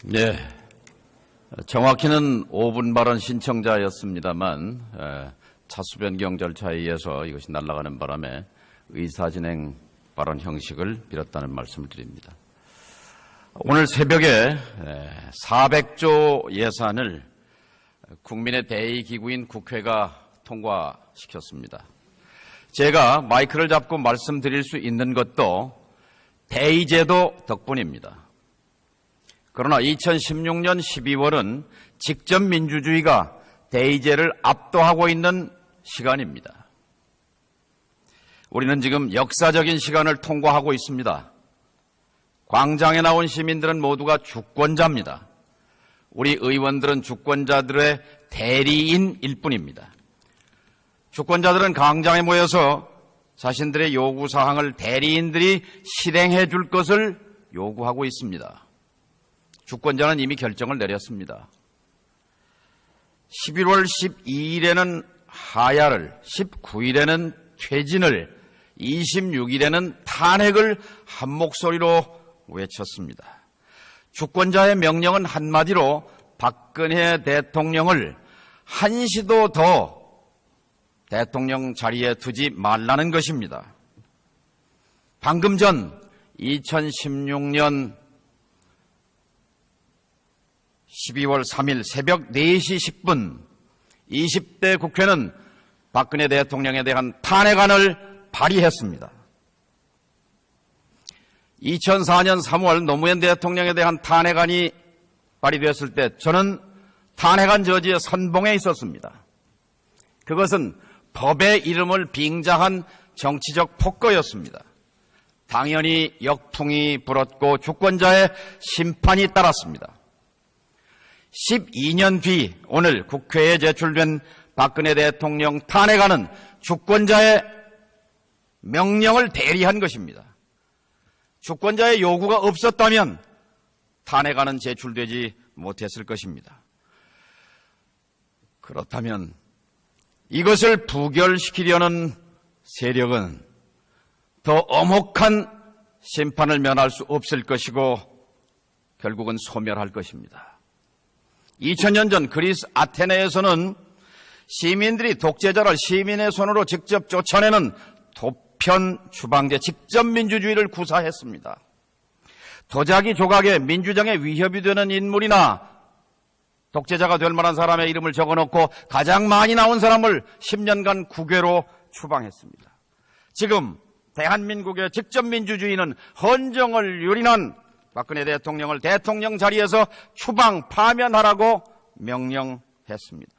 네, 정확히는 5분 발언 신청자였습니다만 차수 변경 절차에 의해서 이것이 날아가는 바람에 의사진행 발언 형식을 빌었다는 말씀을 드립니다. 오늘 새벽에 400조 예산을 국민의 대의기구인 국회가 통과시켰습니다. 제가 마이크를 잡고 말씀드릴 수 있는 것도 대의제도 덕분입니다. 그러나 2016년 12월은 직접 민주주의가 대의제를 압도하고 있는 시간입니다. 우리는 지금 역사적인 시간을 통과하고 있습니다. 광장에 나온 시민들은 모두가 주권자입니다. 우리 의원들은 주권자들의 대리인일 뿐입니다. 주권자들은 광장에 모여서 자신들의 요구사항을 대리인들이 실행해 줄 것을 요구하고 있습니다. 주권자는 이미 결정을 내렸습니다. 11월 12일에는 하야를, 19일에는 퇴진을, 26일에는 탄핵을 한 목소리로 외쳤습니다. 주권자의 명령은 한마디로 박근혜 대통령을 한시도 더 대통령 자리에 두지 말라는 것입니다. 방금 전 2016년 12월 3일 새벽 4시 10분 20대 국회는 박근혜 대통령에 대한 탄핵안을 발의했습니다. 2004년 3월 노무현 대통령에 대한 탄핵안이 발의됐을 때 저는 탄핵안 저지의 선봉에 있었습니다. 그것은 법의 이름을 빙자한 정치적 폭거였습니다. 당연히 역풍이 불었고 주권자의 심판이 따랐습니다. 12년 뒤 오늘 국회에 제출된 박근혜 대통령 탄핵안은 주권자의 명령을 대리한 것입니다. 주권자의 요구가 없었다면 탄핵안은 제출되지 못했을 것입니다. 그렇다면 이것을 부결시키려는 세력은 더 엄혹한 심판을 면할 수 없을 것이고 결국은 소멸할 것입니다. 2000년 전 그리스 아테네에서는 시민들이 독재자를 시민의 손으로 직접 쫓아내는 도편 추방제 직접 민주주의를 구사했습니다. 도자기 조각에 민주정에 위협이 되는 인물이나 독재자가 될 만한 사람의 이름을 적어놓고 가장 많이 나온 사람을 10년간 국외로 추방했습니다. 지금 대한민국의 직접 민주주의는 헌정을 유린한 박근혜 대통령을 대통령 자리에서 추방, 파면하라고 명령했습니다.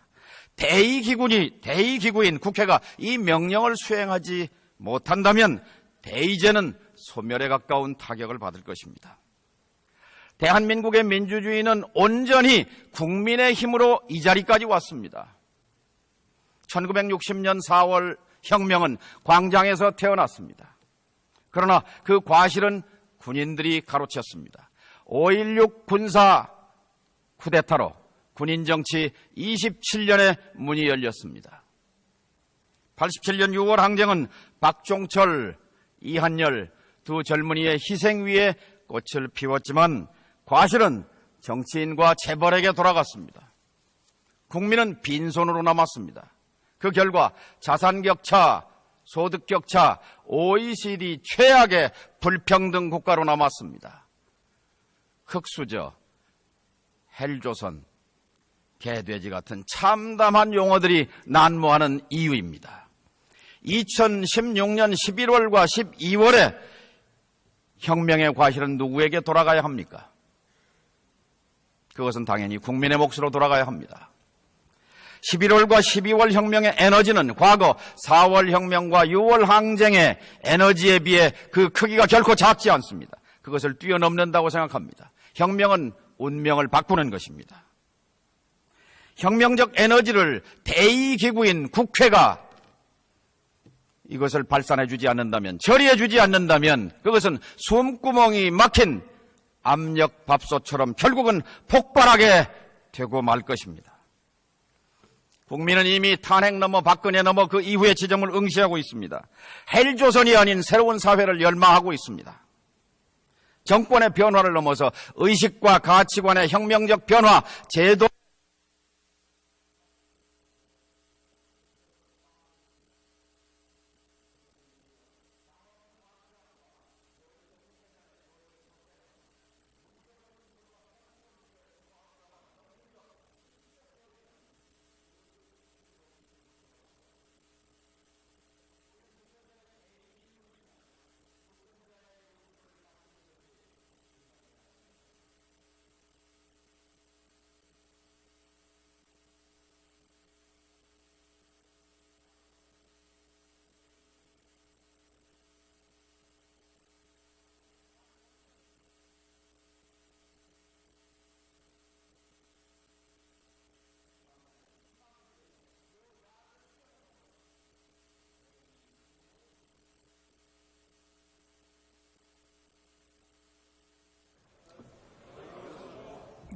대의기구인 국회가 이 명령을 수행하지 못한다면 대의제는 소멸에 가까운 타격을 받을 것입니다. 대한민국의 민주주의는 온전히 국민의 힘으로 이 자리까지 왔습니다. 1960년 4월 혁명은 광장에서 태어났습니다. 그러나 그 과실은 군인들이 가로챘습니다. 5.16 군사 쿠데타로 군인 정치 27년의 문이 열렸습니다. 87년 6월 항쟁은 박종철, 이한열 두 젊은이의 희생 위에 꽃을 피웠지만 과실은 정치인과 재벌에게 돌아갔습니다. 국민은 빈손으로 남았습니다. 그 결과 자산 격차, 소득 격차, OECD 최악의 불평등 국가로 남았습니다. 흑수저, 헬조선, 개돼지 같은 참담한 용어들이 난무하는 이유입니다. 2016년 11월과 12월에 혁명의 과실은 누구에게 돌아가야 합니까? 그것은 당연히 국민의 몫으로 돌아가야 합니다. 11월과 12월 혁명의 에너지는 과거 4월 혁명과 6월 항쟁의 에너지에 비해 그 크기가 결코 작지 않습니다. 그것을 뛰어넘는다고 생각합니다. 혁명은 운명을 바꾸는 것입니다. 혁명적 에너지를 대의기구인 국회가 이것을 발산해 주지 않는다면, 처리해 주지 않는다면 그것은 숨구멍이 막힌 압력밥솥처럼 결국은 폭발하게 되고 말 것입니다. 국민은 이미 탄핵 넘어 박근혜 넘어 그 이후의 지점을 응시하고 있습니다. 헬조선이 아닌 새로운 사회를 열망하고 있습니다. 정권의 변화를 넘어서 의식과 가치관의 혁명적 변화, 제도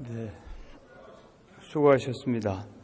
네, 수고하셨습니다.